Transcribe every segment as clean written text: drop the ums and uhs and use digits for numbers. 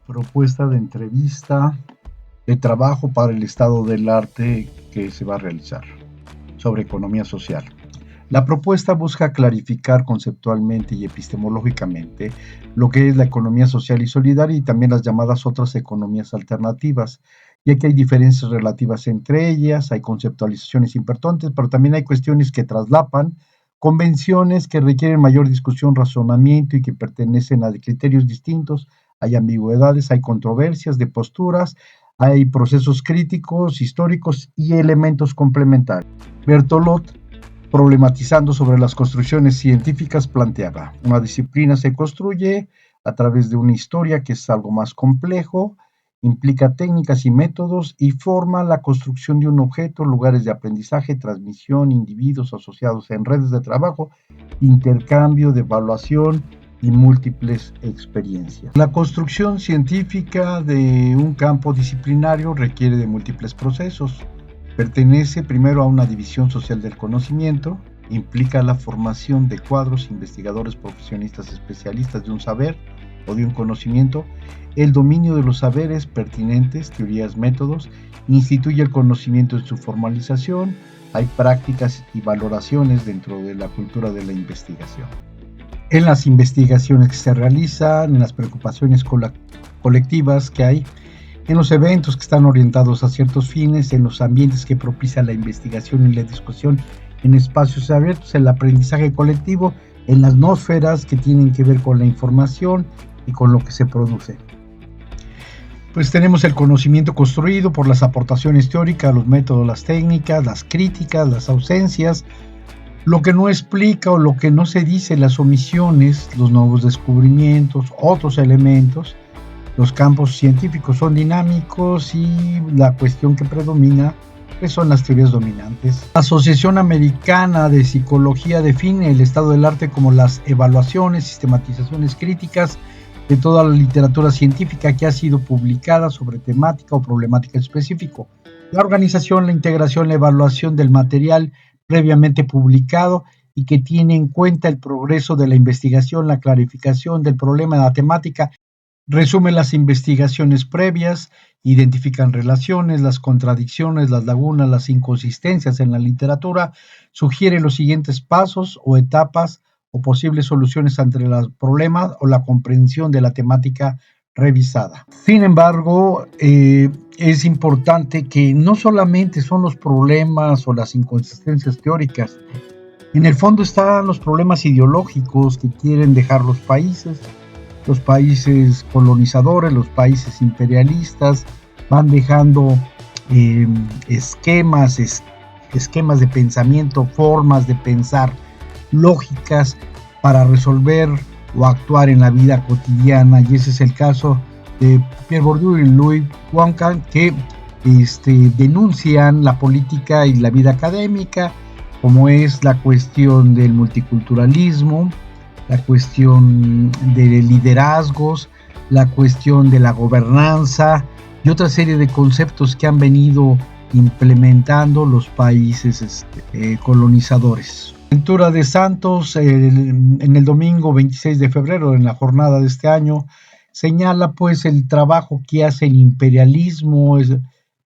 Propuesta de entrevista de trabajo para el estado del arte que se va a realizar sobre economía social. La propuesta busca clarificar conceptualmente y epistemológicamente lo que es la economía social y solidaria y también las llamadas otras economías alternativas, ya que hay diferencias relativas entre ellas, hay conceptualizaciones importantes, pero también hay cuestiones que traslapan, convenciones que requieren mayor discusión, razonamiento y que pertenecen a criterios distintos, hay ambigüedades, hay controversias de posturas, hay procesos críticos, históricos y elementos complementarios. Bertolot, problematizando sobre las construcciones científicas, planteaba: una disciplina se construye a través de una historia que es algo más complejo, implica técnicas y métodos y forma la construcción de un objeto, lugares de aprendizaje, transmisión, individuos asociados en redes de trabajo, intercambio de evaluación y múltiples experiencias. La construcción científica de un campo disciplinario requiere de múltiples procesos. Pertenece primero a una división social del conocimiento, implica la formación de cuadros, investigadores, profesionistas, especialistas de un saber o de un conocimiento, el dominio de los saberes pertinentes, teorías, métodos, instituye el conocimiento en su formalización, hay prácticas y valoraciones dentro de la cultura de la investigación. En las investigaciones que se realizan, en las preocupaciones colectivas que hay, en los eventos que están orientados a ciertos fines, en los ambientes que propician la investigación y la discusión, en espacios abiertos, el aprendizaje colectivo, en las nosferas que tienen que ver con la información y con lo que se produce. Pues tenemos el conocimiento construido por las aportaciones teóricas, los métodos, las técnicas, las críticas, las ausencias, lo que no explica o lo que no se dice, las omisiones, los nuevos descubrimientos, otros elementos. Los campos científicos son dinámicos y la cuestión que predomina pues son las teorías dominantes. La Asociación Americana de Psicología define el estado del arte como las evaluaciones, sistematizaciones críticas de toda la literatura científica que ha sido publicada sobre temática o problemática específica. La organización, la integración, la evaluación del material previamente publicado y que tiene en cuenta el progreso de la investigación, la clarificación del problema de la temática. Resume las investigaciones previas, identifican relaciones, las contradicciones, las lagunas, las inconsistencias en la literatura, sugiere los siguientes pasos o etapas o posibles soluciones ante los problemas o la comprensión de la temática revisada. Sin embargo, es importante que no solamente son los problemas o las inconsistencias teóricas, en el fondo están los problemas ideológicos que quieren dejar los países colonizadores, los países imperialistas, van dejando esquemas de pensamiento, formas de pensar, lógicas para resolver o actuar en la vida cotidiana, y ese es el caso de Pierre Bourdieu y Louis Wonka, que denuncian la política y la vida académica, como es la cuestión del multiculturalismo, la cuestión de liderazgos, la cuestión de la gobernanza y otra serie de conceptos que han venido implementando los países colonizadores. Ventura de Santos, en el domingo 26 de febrero, en la jornada de este año, señala pues el trabajo que hace el imperialismo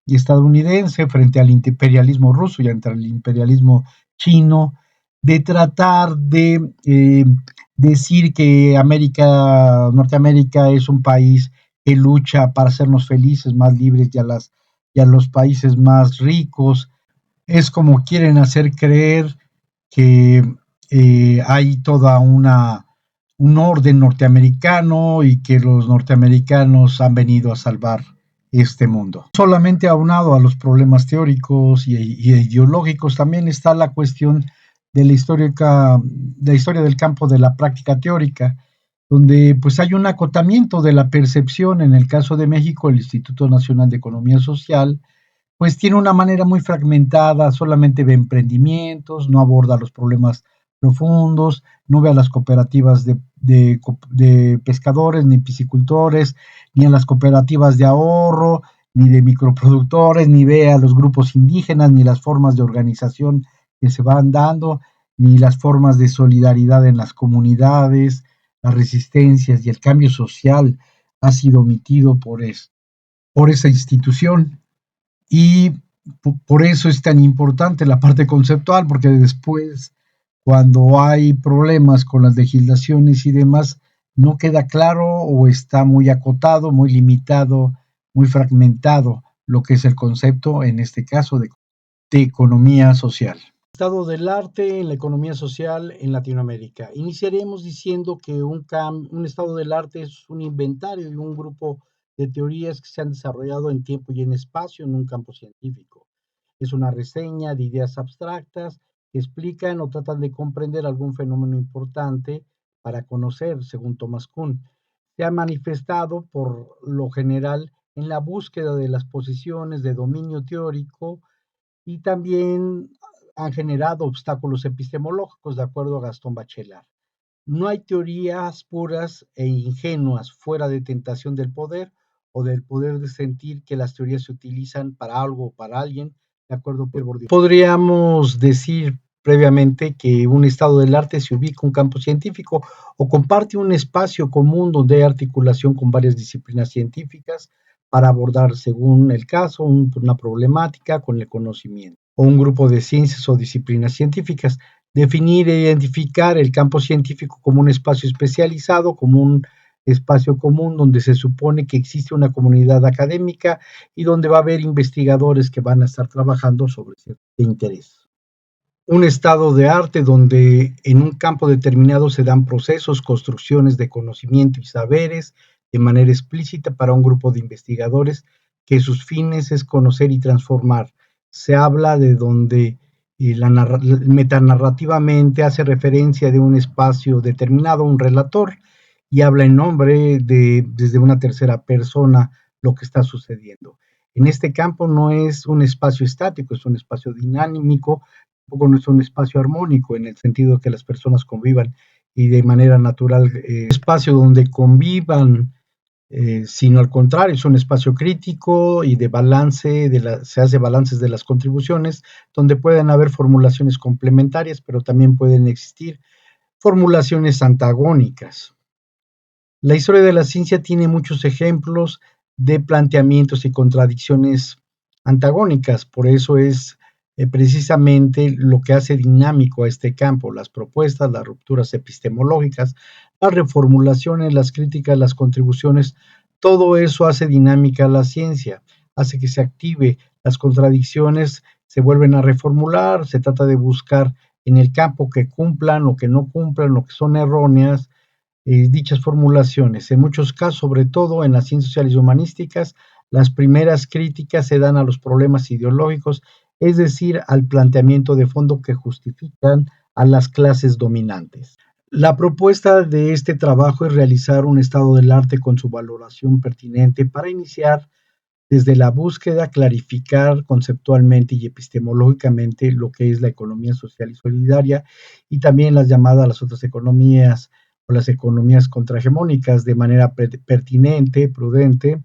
estadounidense frente al imperialismo ruso y ante el imperialismo chino, de tratar de decir que Norteamérica es un país que lucha para hacernos felices, más libres y a los países más ricos. Es como quieren hacer creer que hay toda un orden norteamericano y que los norteamericanos han venido a salvar este mundo. Solamente aunado a los problemas teóricos y ideológicos, también está la cuestión de la historia del campo de la práctica teórica, donde pues hay un acotamiento de la percepción. En el caso de México, el Instituto Nacional de Economía Social pues tiene una manera muy fragmentada, solamente ve emprendimientos, no aborda los problemas profundos, no ve a las cooperativas de pescadores, ni piscicultores, ni a las cooperativas de ahorro, ni de microproductores, ni ve a los grupos indígenas, ni las formas de organización que se van dando, ni las formas de solidaridad en las comunidades, las resistencias y el cambio social ha sido omitido por esa institución. Y por eso es tan importante la parte conceptual, porque después, cuando hay problemas con las legislaciones y demás, no queda claro o está muy acotado, muy limitado, muy fragmentado lo que es el concepto, en este caso, de economía social. Estado del arte en la economía social en Latinoamérica. Iniciaremos diciendo que un estado del arte es un inventario y un grupo de teorías que se han desarrollado en tiempo y en espacio en un campo científico. Es una reseña de ideas abstractas que explican o tratan de comprender algún fenómeno importante para conocer, según Thomas Kuhn. Se ha manifestado por lo general en la búsqueda de las posiciones de dominio teórico y también han generado obstáculos epistemológicos, de acuerdo a Gastón Bachelard. No hay teorías puras e ingenuas fuera de tentación del poder o del poder de sentir que las teorías se utilizan para algo o para alguien, de acuerdo a Pierre Bourdieu. Podríamos decir previamente que un estado del arte se ubica en un campo científico o comparte un espacio común donde hay articulación con varias disciplinas científicas para abordar, según el caso, una problemática con el conocimiento o un grupo de ciencias o disciplinas científicas. Definir e identificar el campo científico como un espacio especializado, como un espacio común donde se supone que existe una comunidad académica y donde va a haber investigadores que van a estar trabajando sobre cierto interés. Un estado de arte donde en un campo determinado se dan procesos, construcciones de conocimiento y saberes de manera explícita para un grupo de investigadores que sus fines es conocer y transformar. Se habla de donde metanarrativamente hace referencia de un espacio determinado, un relator, y habla en nombre de, desde una tercera persona, lo que está sucediendo. En este campo no es un espacio estático, es un espacio dinámico, tampoco no es un espacio armónico en el sentido que las personas convivan y de manera natural, espacio donde convivan, sino al contrario, es un espacio crítico y de balance, se hace balances de las contribuciones, donde pueden haber formulaciones complementarias, pero también pueden existir formulaciones antagónicas. La historia de la ciencia tiene muchos ejemplos de planteamientos y contradicciones antagónicas, por eso es precisamente lo que hace dinámico a este campo, las propuestas, las rupturas epistemológicas, las reformulaciones, las críticas, las contribuciones, todo eso hace dinámica a la ciencia, hace que se active, las contradicciones se vuelven a reformular, se trata de buscar en el campo que cumplan o que no cumplan o que son erróneas, dichas formulaciones. En muchos casos, sobre todo en las ciencias sociales y humanísticas, las primeras críticas se dan a los problemas ideológicos, es decir, al planteamiento de fondo que justifican a las clases dominantes. La propuesta de este trabajo es realizar un estado del arte con su valoración pertinente para iniciar desde la búsqueda, clarificar conceptualmente y epistemológicamente lo que es la economía social y solidaria y también las llamadas las otras economías o las economías contrahegemónicas de manera pertinente, prudente,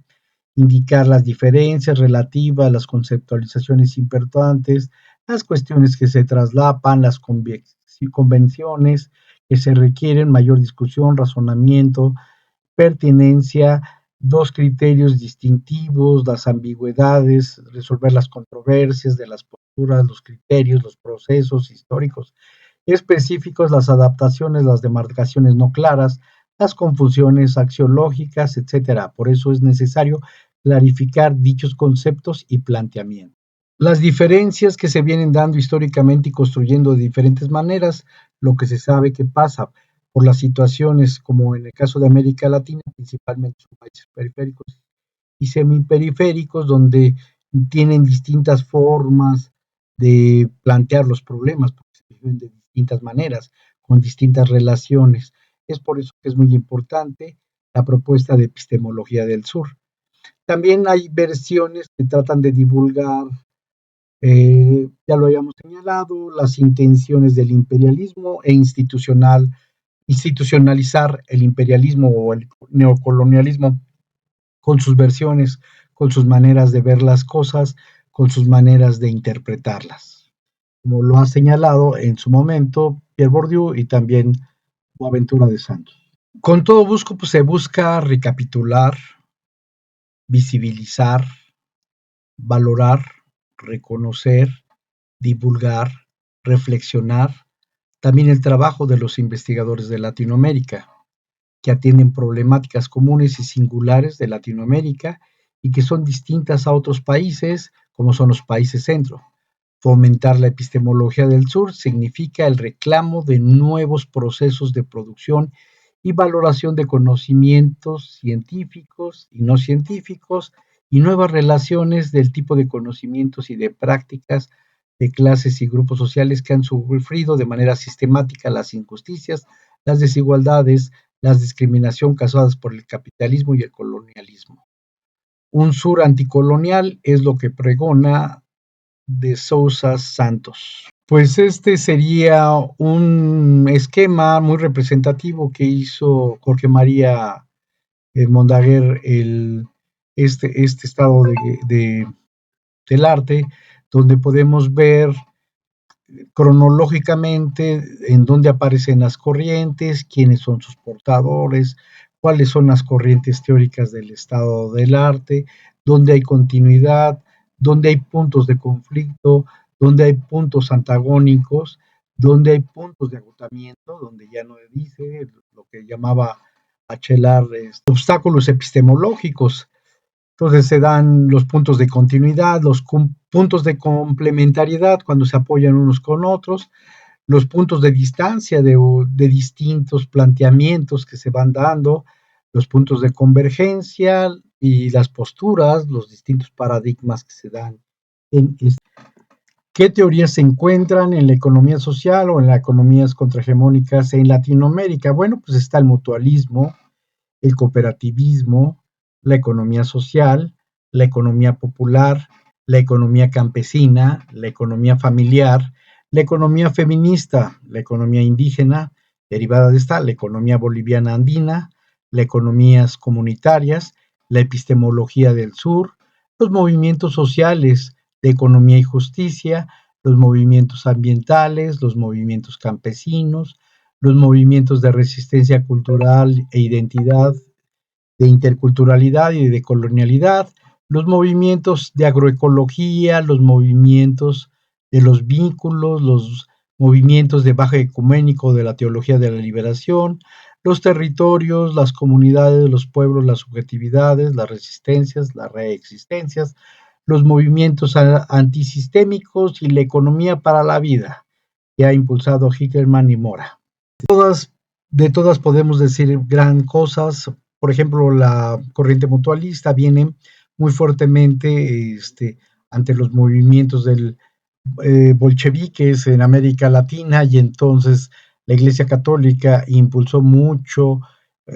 indicar las diferencias relativas, las conceptualizaciones importantes, las cuestiones que se traslapan, las convenciones que se requieren, mayor discusión, razonamiento, pertinencia, dos criterios distintivos, las ambigüedades, resolver las controversias de las posturas, los criterios, los procesos históricos específicos, las adaptaciones, las demarcaciones no claras, las confusiones axiológicas, etcétera. Por eso es necesario clarificar dichos conceptos y planteamientos. Las diferencias que se vienen dando históricamente y construyendo de diferentes maneras, lo que se sabe que pasa por las situaciones, como en el caso de América Latina, principalmente son países periféricos y semiperiféricos, donde tienen distintas formas de plantear los problemas, porque se viven de distintas maneras, con distintas relaciones. Es por eso que es muy importante la propuesta de epistemología del sur. También hay versiones que tratan de divulgar, ya lo habíamos señalado, las intenciones del imperialismo e institucionalizar el imperialismo o el neocolonialismo con sus versiones, con sus maneras de ver las cosas, con sus maneras de interpretarlas, como lo ha señalado en su momento Pierre Bourdieu y también Boaventura de Santos. Con todo busco, pues, se busca recapitular visibilizar, valorar, reconocer, divulgar, reflexionar, también el trabajo de los investigadores de Latinoamérica, que atienden problemáticas comunes y singulares de Latinoamérica y que son distintas a otros países, como son los países centro. Fomentar la epistemología del sur significa el reclamo de nuevos procesos de producción y valoración de conocimientos científicos y no científicos y nuevas relaciones del tipo de conocimientos y de prácticas de clases y grupos sociales que han sufrido de manera sistemática las injusticias, las desigualdades, la discriminación causadas por el capitalismo y el colonialismo. Un sur anticolonial es lo que pregona de Sousa Santos. Pues este sería un esquema muy representativo que hizo Jorge María Mondaguer, este estado del arte, donde podemos ver cronológicamente en dónde aparecen las corrientes, quiénes son sus portadores, cuáles son las corrientes teóricas del estado del arte, dónde hay continuidad, dónde hay puntos de conflicto, dónde hay puntos antagónicos, dónde hay puntos de agotamiento, donde ya no dice lo que llamaba Bachelard obstáculos epistemológicos. Entonces se dan los puntos de continuidad, los puntos de complementariedad cuando se apoyan unos con otros, los puntos de distancia de distintos planteamientos que se van dando, los puntos de convergencia y las posturas, los distintos paradigmas que se dan en ¿Qué teorías se encuentran en la economía social o en las economías contrahegemónicas en Latinoamérica? Bueno, pues está el mutualismo, el cooperativismo, la economía social, la economía popular, la economía campesina, la economía familiar, la economía feminista, la economía indígena, derivada de esta, la economía boliviana andina, las economías comunitarias, la epistemología del sur, los movimientos sociales de economía y justicia, los movimientos ambientales, los movimientos campesinos, los movimientos de resistencia cultural e identidad, de interculturalidad y de colonialidad, los movimientos de agroecología, los movimientos de los vínculos, los movimientos de baja ecuménico de la teología de la liberación, los territorios, las comunidades, los pueblos, las subjetividades, las resistencias, las reexistencias, los movimientos antisistémicos y la economía para la vida, que ha impulsado Hickelman y Mora. De todas podemos decir gran cosas. Por ejemplo, la corriente mutualista viene muy fuertemente ante los movimientos del bolcheviques en América Latina, y entonces la Iglesia Católica impulsó mucho,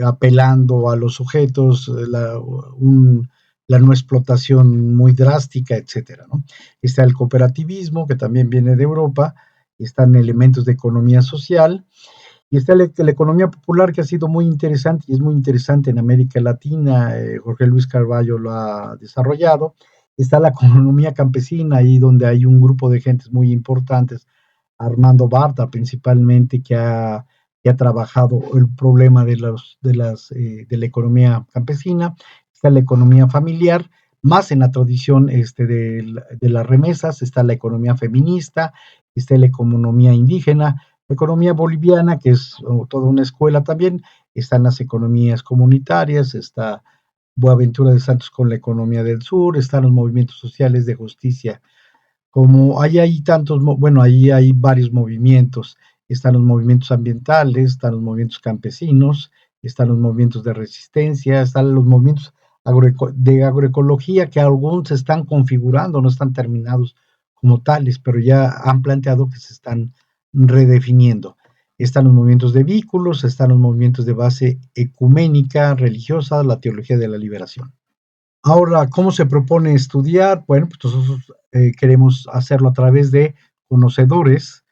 apelando a los sujetos, la no explotación muy drástica, etcétera, ¿no? Está el cooperativismo, que también viene de Europa, están elementos de economía social, y está la economía popular, que ha sido muy interesante y es muy interesante en América Latina. Jorge Luis Carballo lo ha desarrollado. Está la economía campesina, ahí donde hay un grupo de gentes muy importantes, Armando Barta principalmente, que ha trabajado el problema de la economía campesina. Está la economía familiar, más en la tradición de las remesas. Está la economía feminista, está la economía indígena, la economía boliviana, que es toda una escuela también. Están las economías comunitarias, está Boaventura de Santos con la economía del sur, están los movimientos sociales de justicia. Como ahí hay tantos, bueno, ahí hay varios movimientos. Están los movimientos ambientales, están los movimientos campesinos, están los movimientos de resistencia, están los movimientos de agroecología, que algunos se están configurando, no están terminados como tales, pero ya han planteado que se están redefiniendo. Están los movimientos de vínculos, están los movimientos de base ecuménica, religiosa, la teología de la liberación. Ahora, ¿cómo se propone estudiar? Bueno, pues nosotros queremos hacerlo a través de conocedores,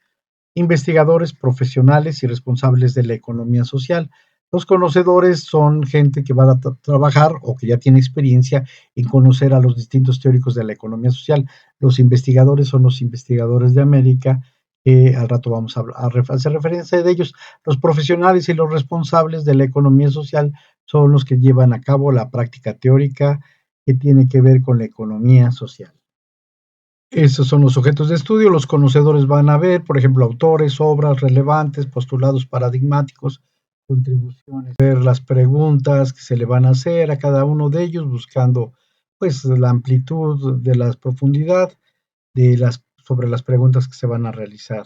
investigadores, profesionales y responsables de la economía social. Los conocedores son gente que va a trabajar o que ya tiene experiencia en conocer a los distintos teóricos de la economía social. Los investigadores son los investigadores de América, que al rato vamos a hacer referencia de ellos. Los profesionales y los responsables de la economía social son los que llevan a cabo la práctica teórica que tiene que ver con la economía social. Esos son los sujetos de estudio. Los conocedores van a ver, por ejemplo, autores, obras relevantes, postulados paradigmáticos, contribuciones, ver las preguntas que se le van a hacer a cada uno de ellos, buscando pues la amplitud de la profundidad sobre las preguntas que se van a realizar.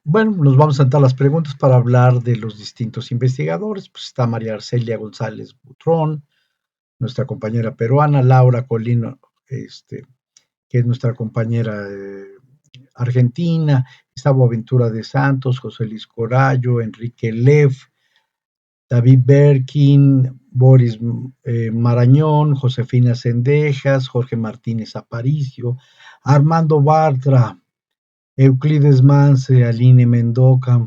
Bueno, nos vamos a saltar las preguntas para hablar de los distintos investigadores. Pues está María Arcelia González Butrón, nuestra compañera peruana, Laura Colino, que es nuestra compañera argentina, está Boaventura de Santos, José Luis Corallo, Enrique Leff, David Berkin, Boris Marañón, Josefina Cendejas, Jorge Martínez Aparicio, Armando Bartra, Euclides Mance, Aline Mendoca,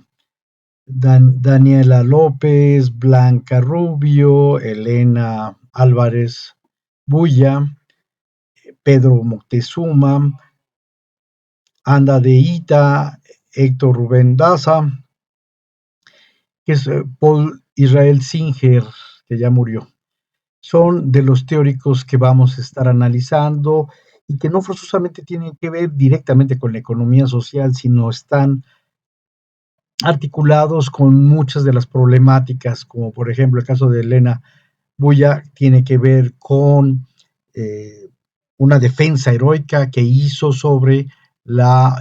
Daniela López, Blanca Rubio, Elena Álvarez Bulla, Pedro Moctezuma, Anda de Ita, Héctor Rubén Daza, que es Paul Israel Singer, que ya murió. Son de los teóricos que vamos a estar analizando y que no forzosamente tienen que ver directamente con la economía social, sino están articulados con muchas de las problemáticas, como por ejemplo el caso de Elena Bulla, tiene que ver con una defensa heroica que hizo sobre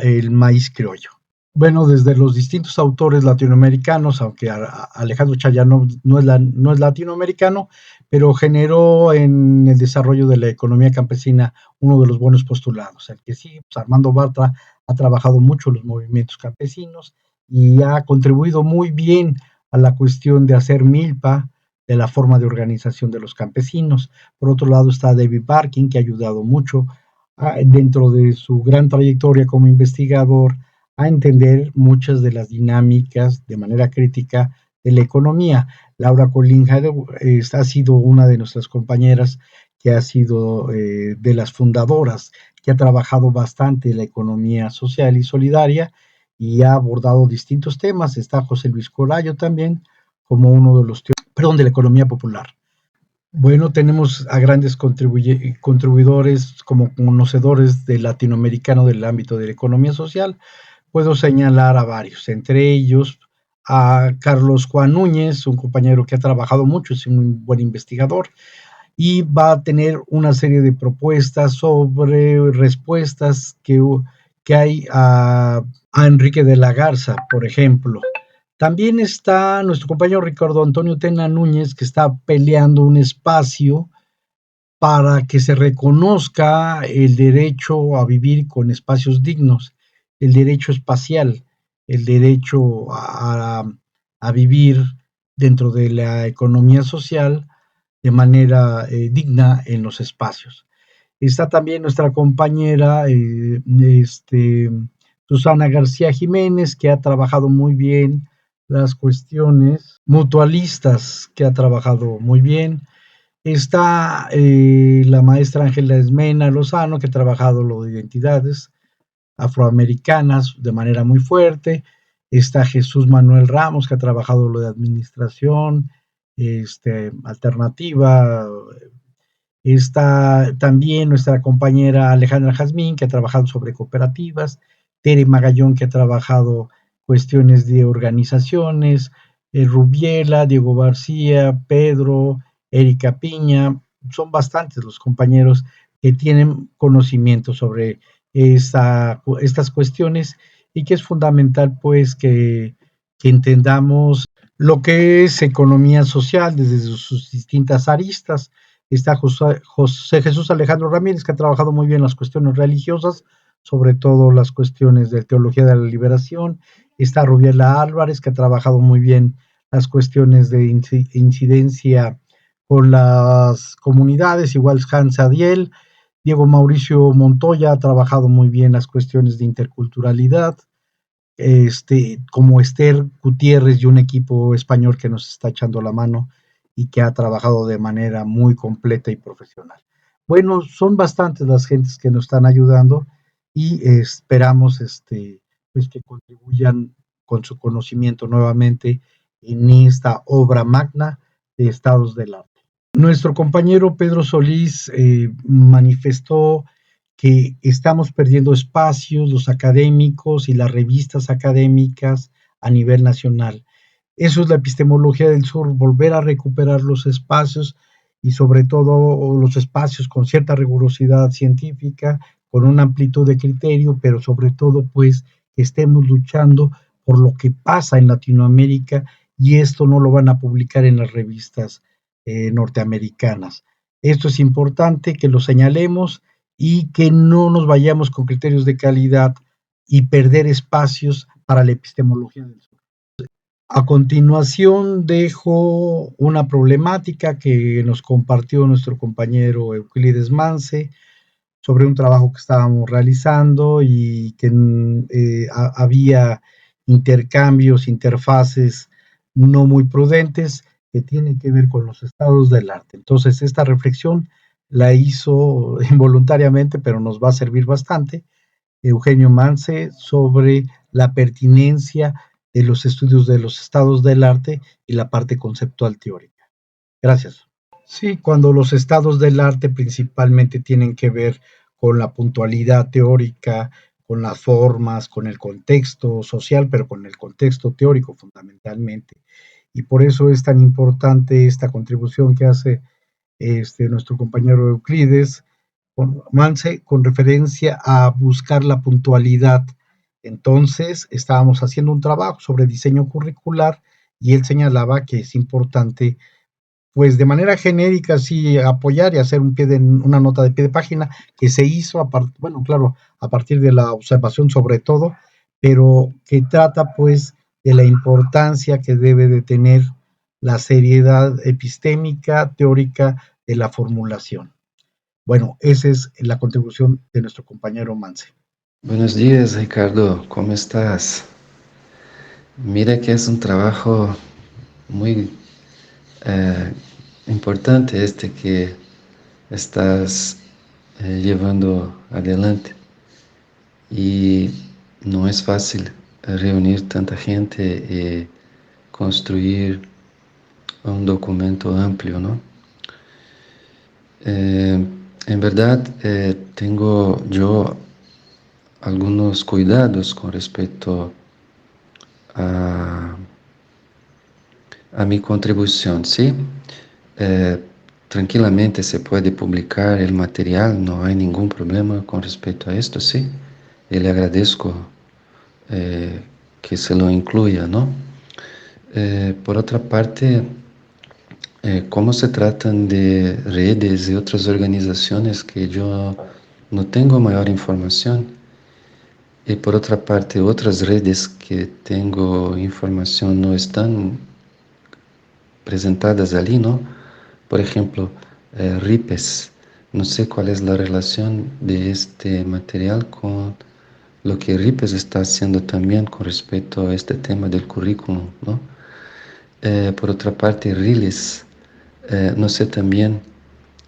el maíz criollo. Bueno, desde los distintos autores latinoamericanos, aunque Alejandro Chaya no es latinoamericano, pero generó en el desarrollo de la economía campesina uno de los buenos postulados. El que sí, pues Armando Bartra ha trabajado mucho en los movimientos campesinos y ha contribuido muy bien a la cuestión de hacer milpa de la forma de organización de los campesinos. Por otro lado está David Barkin, que ha ayudado mucho dentro de su gran trayectoria como investigador a entender muchas de las dinámicas de manera crítica de la economía. Laura Colinja ha sido una de nuestras compañeras que ha sido de las fundadoras, que ha trabajado bastante en la economía social y solidaria y ha abordado distintos temas. Está José Luis Corallo también como uno de los de la economía popular. Bueno, tenemos a grandes contribuidores como conocedores del latinoamericano del ámbito de la economía social. Puedo señalar a varios, entre ellos a Carlos Juan Núñez, un compañero que ha trabajado mucho, es un buen investigador, y va a tener una serie de propuestas sobre respuestas que hay a Enrique de la Garza, por ejemplo. También está nuestro compañero Ricardo Antonio Tena Núñez, que está peleando un espacio para que se reconozca el derecho a vivir con espacios dignos, el derecho espacial, el derecho a vivir dentro de la economía social de manera digna en los espacios. Está también nuestra compañera Susana García Jiménez, que ha trabajado muy bien las cuestiones mutualistas, que ha trabajado muy bien. Está la maestra Ángela Esmena Lozano, que ha trabajado lo de identidades afroamericanas de manera muy fuerte. Está Jesús Manuel Ramos, que ha trabajado lo de administración alternativa. Está también nuestra compañera Alejandra Jazmín, que ha trabajado sobre cooperativas. Tere Magallón, que ha trabajado cuestiones de organizaciones. Rubiela, Diego García, Pedro, Erika Piña. Son bastantes los compañeros que tienen conocimiento sobre estas cuestiones y que es fundamental pues que entendamos lo que es economía social desde sus distintas aristas. Está José Jesús Alejandro Ramírez, que ha trabajado muy bien las cuestiones religiosas, sobre todo las cuestiones de teología de la liberación. Está Rubiela Álvarez, que ha trabajado muy bien las cuestiones de incidencia con las comunidades, igual Hans Adiel. Diego Mauricio Montoya ha trabajado muy bien las cuestiones de interculturalidad, como Esther Gutiérrez y un equipo español que nos está echando la mano y que ha trabajado de manera muy completa y profesional. Bueno, son bastantes las gentes que nos están ayudando y esperamos pues que contribuyan con su conocimiento nuevamente en esta obra magna de Estados del Arte. Nuestro compañero Pedro Solís manifestó que estamos perdiendo espacios, los académicos y las revistas académicas a nivel nacional. Eso es la epistemología del sur, volver a recuperar los espacios y sobre todo los espacios con cierta rigurosidad científica, con una amplitud de criterio, pero sobre todo pues que estemos luchando por lo que pasa en Latinoamérica y esto no lo van a publicar en las revistas norteamericanas. Esto es importante que lo señalemos y que no nos vayamos con criterios de calidad y perder espacios para la epistemología del sur. A continuación dejo una problemática que nos compartió nuestro compañero Euclides Mance sobre un trabajo que estábamos realizando y que había intercambios, interfaces no muy prudentes que tienen que ver con los estados del arte. Entonces, esta reflexión la hizo involuntariamente, pero nos va a servir bastante, Eugenio Mance, sobre la pertinencia de los estudios de los estados del arte y la parte conceptual teórica. Gracias. Sí, cuando los estados del arte principalmente tienen que ver con la puntualidad teórica, con las formas, con el contexto social, pero con el contexto teórico fundamentalmente. Y por eso es tan importante esta contribución que hace nuestro compañero Euclides con Mance con referencia a buscar la puntualidad. Entonces, estábamos haciendo un trabajo sobre diseño curricular y él señalaba que es importante pues de manera genérica sí apoyar y hacer una nota de pie de página que se hizo, bueno, claro, a partir de la observación sobre todo, pero que trata pues de la importancia que debe de tener la seriedad epistémica, teórica de la formulación. Bueno, esa es la contribución de nuestro compañero Mance. Buenos días, Ricardo, ¿cómo estás? Mira que es un trabajo muy eh, importante este que estás llevando adelante y no es fácil reunir tanta gente y construir un documento amplio, ¿no? En verdad, tengo yo algunos cuidados con respecto a mi contribución, ¿sí? Tranquilamente se puede publicar el material, no hay ningún problema con respecto a esto, ¿sí? Y le agradezco que se lo incluya, ¿no? Por otra parte, como se tratan de redes y otras organizaciones que yo no tengo mayor información, y por otra parte, otras redes que tengo información no están presentadas allí, ¿no? Por ejemplo, RIPES. No sé cuál es la relación de este material con lo que RIPES está haciendo también con respecto a este tema del currículum, ¿no? Por otra parte, RILES, no sé también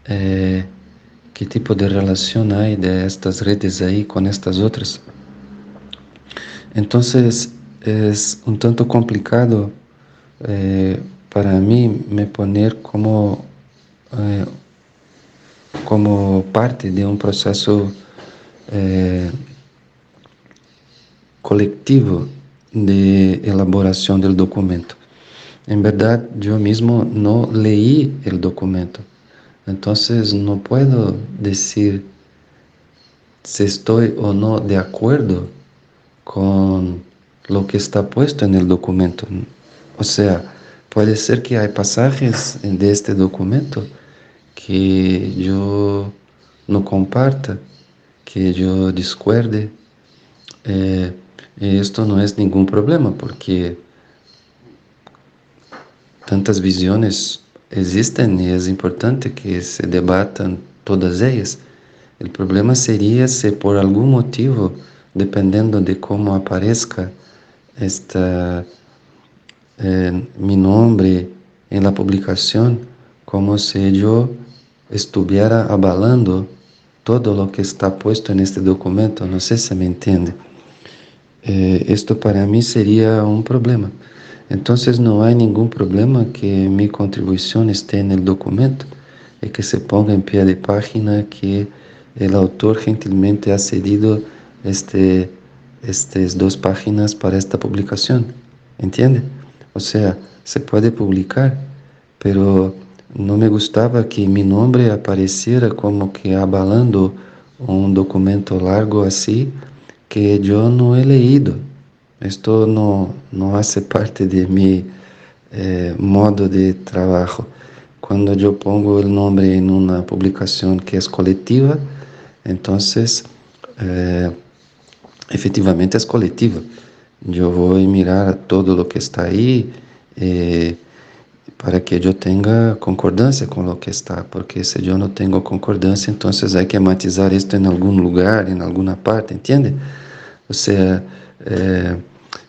qué tipo de relación hay de estas redes ahí con estas otras. Entonces, es un tanto complicado para mí me poner eh, como parte de un proceso eh, colectivo de elaboración del documento. En verdad, yo mismo no leí el documento, entonces no puedo decir si estoy o no de acuerdo con lo que está puesto en el documento. O sea, puede ser que hay pasajes de este documento que yo no comparta, que yo discuerde. Y esto no es ningún problema porque tantas visiones existen y es importante que se debatan todas ellas. El problema sería si por algún motivo, dependiendo de cómo aparezca esta, mi nombre en la publicación, como si yo estuviera avalando todo lo que está puesto en este documento. No sé si me entiende. Esto para mí sería un problema. Entonces no hay ningún problema que mi contribución esté en el documento y que se ponga en pie de página que el autor gentilmente ha cedido este, estas 2 páginas para esta publicación. ¿Entiende? O sea, se puede publicar, pero no me gustaba que mi nombre apareciera como que avalando un documento largo así que yo no he leído. Esto no hace parte de mi modo de trabajo. Cuando yo pongo el nombre en una publicación que es colectiva, entonces efectivamente es colectiva. Yo voy a mirar todo lo que está ahí para que yo tenga concordancia con lo que está, porque si yo no tengo concordancia, entonces hay que matizar esto en algún lugar, en alguna parte, ¿entiende? O sea,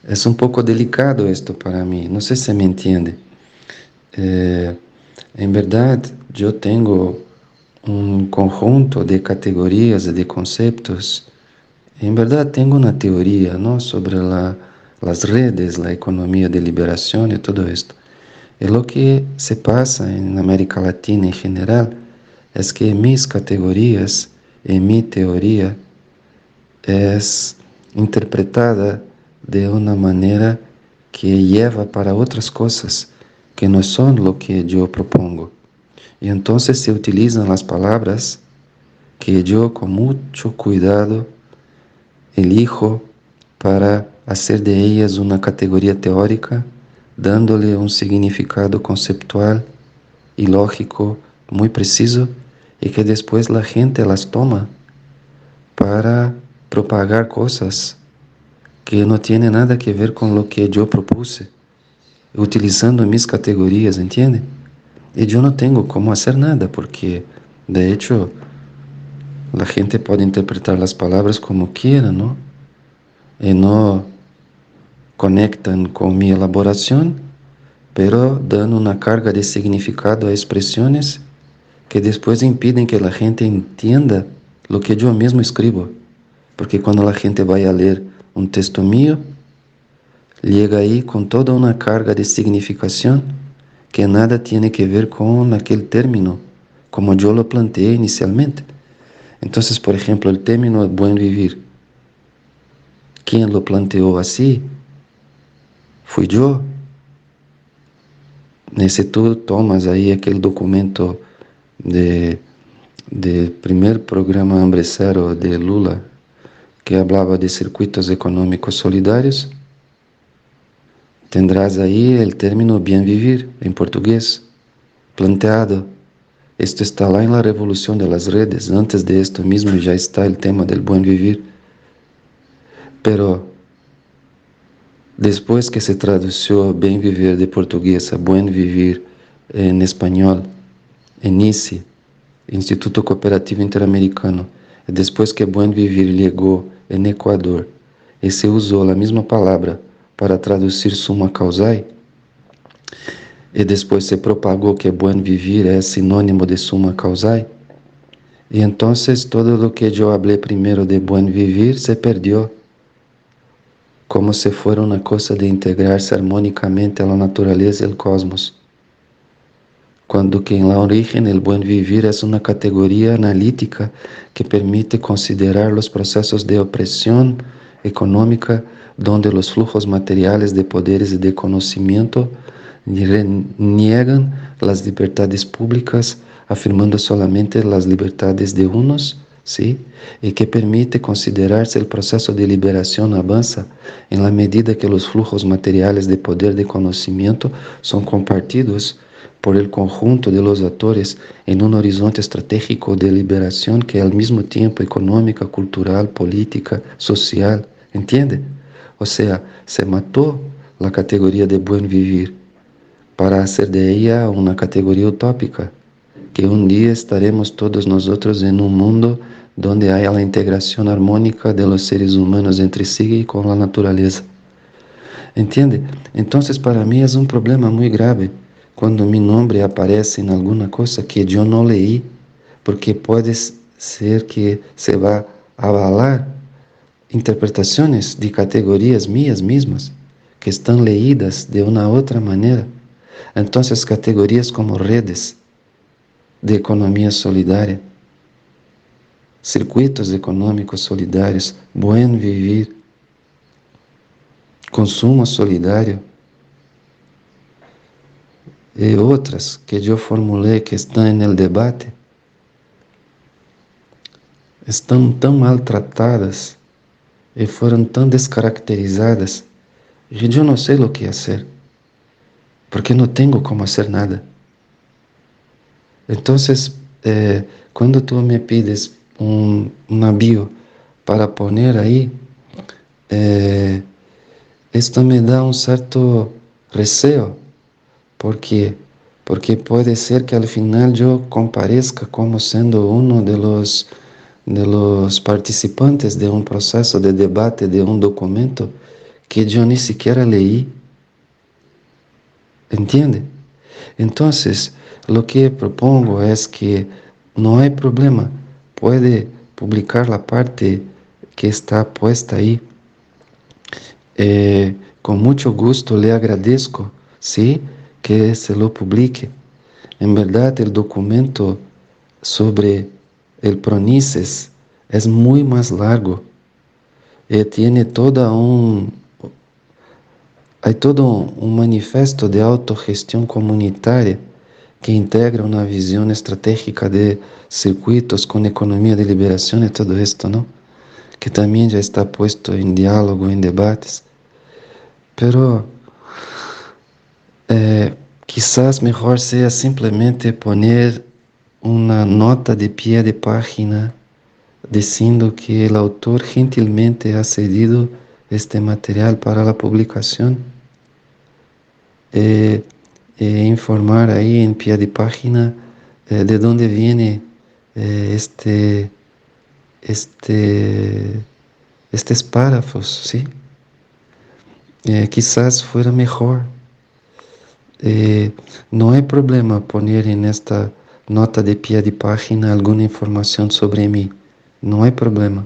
es un poco delicado esto para mí, no sé si me entiende. En verdad, yo tengo un conjunto de categorías, de conceptos. En verdad, tengo una teoría, ¿no?, sobre las redes, la economía de liberación y todo esto. Y lo que se pasa en América Latina en general es que mis categorías y mi teoría es interpretada de una manera que lleva para otras cosas que no son lo que yo propongo. Y entonces se utilizan las palabras que yo con mucho cuidado elijo para hacer de ellas una categoría teórica, dándole un significado conceptual y lógico muy preciso, y que después la gente las toma para propagar cosas que no tienen nada que ver con lo que yo propuse, utilizando mis categorías, ¿entiende? Y yo no tengo cómo hacer nada, porque de hecho la gente puede interpretar las palabras como quiera, ¿no? Y no conectan con mi elaboración, pero dan una carga de significado a expresiones que después impiden que la gente entienda lo que yo mismo escribo. Porque cuando la gente vaya a leer un texto mío, llega ahí con toda una carga de significación que nada tiene que ver con aquel término, como yo lo planteé inicialmente. Entonces, por ejemplo, el término buen vivir, ¿quién lo planteó así? Fui yo. Si tú tomas ahí aquel documento del primer programa Hambre Cero de Lula, que hablaba de circuitos económicos solidarios, tendrás ahí el término bien vivir en portugués planteado. Esto está lá en la revolución de las redes. Antes de esto mismo ya está el tema del buen vivir. Pero después que se tradució bien vivir de portugués a buen vivir en español, en ICI, Instituto Cooperativo Interamericano, después que buen vivir llegó en Ecuador y se usó la misma palabra para traducir summa causae, y después se propagó que buen vivir es sinónimo de summa causae, y entonces todo lo que yo hablé primero de buen vivir se perdió, como si fuera una cosa de integrarse armónicamente a la naturaleza y el cosmos, cuando que en la origen el buen vivir es una categoría analítica que permite considerar los procesos de opresión económica donde los flujos materiales de poderes y de conocimiento niegan las libertades públicas, afirmando solamente las libertades de unos, ¿sí? Y que permite considerarse el proceso de liberación avanza en la medida que los flujos materiales de poder de conocimiento son compartidos por el conjunto de los actores en un horizonte estratégico de liberación que al mismo tiempo económica, cultural, política, social, ¿entiende? O sea, se mató la categoría de buen vivir para hacer de ella una categoría utópica, que un día estaremos todos nosotros en un mundo donde haya la integración armónica de los seres humanos entre sí y con la naturaleza. ¿Entiende? Entonces para mí es un problema muy grave cuando mi nombre aparece en alguna cosa que yo no leí, porque puede ser que se va a avalar interpretaciones de categorías mías mismas que están leídas de una otra manera. Entonces, categorías como redes de economía solidaria, circuitos econômicos solidários, buen vivir, consumo solidário e outras que eu formulei que estão no debate, estão tão maltratadas e foram tão descaracterizadas que eu não sei o que fazer, porque não tenho como fazer nada. Então, quando tu me pides um navio para poner aí, isto me dá um certo receio, porque pode ser que al final eu compareça como sendo um de los participantes de um processo de debate de um documento que eu nem sequer leí. ¿Entiende? Entonces, lo que propongo es que no hay problema, puede publicar la parte que está puesta ahí. Con mucho gusto le agradezco, ¿sí? Que se lo publique. En verdad, el documento sobre el PRONICES es muy más largo. Tiene hay todo un manifiesto de autogestión comunitaria que integra una visión estratégica de circuitos con economía de liberación y todo esto, ¿no? Que también ya está puesto en diálogo, en debates. Pero quizás mejor sea simplemente poner una nota de pie de página diciendo que el autor gentilmente ha cedido este material para la publicación. Informar ahí en pie de página de dónde viene estes párrafos, ¿sí? Quizás fuera mejor. No hay problema poner en esta nota de pie de página alguna información sobre mí. No hay problema.